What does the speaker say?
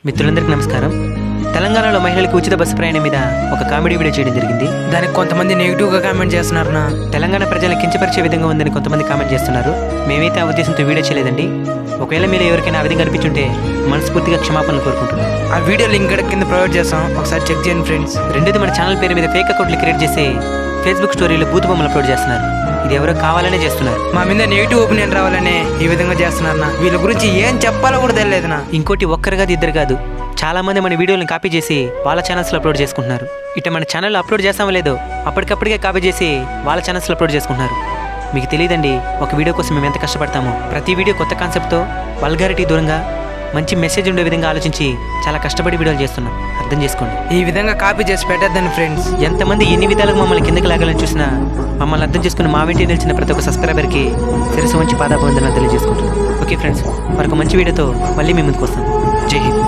మిత్రులందరికీ నమస్కారం. తెలంగాణలో మహిళలకు ఉచిత బస్సు ప్రయాణం మీద ఒక కామెడీ వీడియో చేయడం జరిగింది. దానికి కొంతమంది నెగిటివ్గా కామెంట్ చేస్తున్నారన్నా. తెలంగాణ ప్రజలను కించపరిచే విధంగా ఉందని కొంతమంది కామెంట్ చేస్తున్నారు. మేమైతే ఆ ఉద్దేశంతో వీడియో చేయలేదండి. ఒకవేళ మీరు ఎవరికైనా ఆ విధంగా అనిపించుంటే మనస్ఫూర్తిగా క్షమాపణలు కోరుకుంటున్నాం. ఆ వీడియో లింక్ ఇక్కడ కింద ప్రొవైడ్ చేస్తాం, ఒకసారి చెక్ చేయండి ఫ్రెండ్స్. రెండోది, మన ఛానల్ పేరు మీద ఫేక్ అకౌంట్లు క్రియేట్ చేసి ఫేస్బుక్ స్టోరీలో బూతు బొమ్మలు అప్లోడ్ చేస్తున్నారు. ఇది ఎవరో కావాలనే చేస్తున్నారు. మా మీద నెగిటివ్ ఒపీనియన్ రావాలనే ఈ విధంగా చేస్తున్నారన్నా. వీళ్ళ గురించి ఏం చెప్పాలో కూడా తెలియలేదునా. ఇంకోటి, ఒక్కరు కాదు ఇద్దరు కాదు, చాలా మంది మన వీడియోలను కాపీ చేసి వాళ్ళ ఛానల్స్లో అప్లోడ్ చేసుకుంటున్నారు. ఇట మన ఛానల్లో అప్లోడ్ చేస్తామో లేదో అప్పటికప్పటికే కాపీ చేసి వాళ్ళ ఛానల్స్లో అప్లోడ్ చేసుకుంటున్నారు. మీకు తెలియదండి, ఒక వీడియో కోసం మేము ఎంత కష్టపడతామో. ప్రతి వీడియో కొత్త కాన్సెప్ట్తో, వల్గారిటీ దూరంగా, మంచి మెసేజ్ ఉండే విధంగా ఆలోచించి చాలా కష్టపడి వీడియోలు చేస్తున్నాం. అర్థం చేసుకోండి. ఈ విధంగా కాపీ చేసి పెట్టద్దని ఫ్రెండ్స్. ఎంతమంది ఎన్ని విధాలుగా మమ్మల్ని కిందకి లాగాలని చూసినా మమ్మల్ని అర్థం చేసుకుని మా వెంట నిలిచిన ప్రతి ఒక్క సబ్స్క్రైబర్కి శిరస్సు వంచి పాదాభివందనాలు తెలియజేసుకుంటున్నాం. ఓకే ఫ్రెండ్స్, మరొక మంచి వీడియోతో మళ్ళీ మీ ముందుకు వస్తాం. జై హింద్.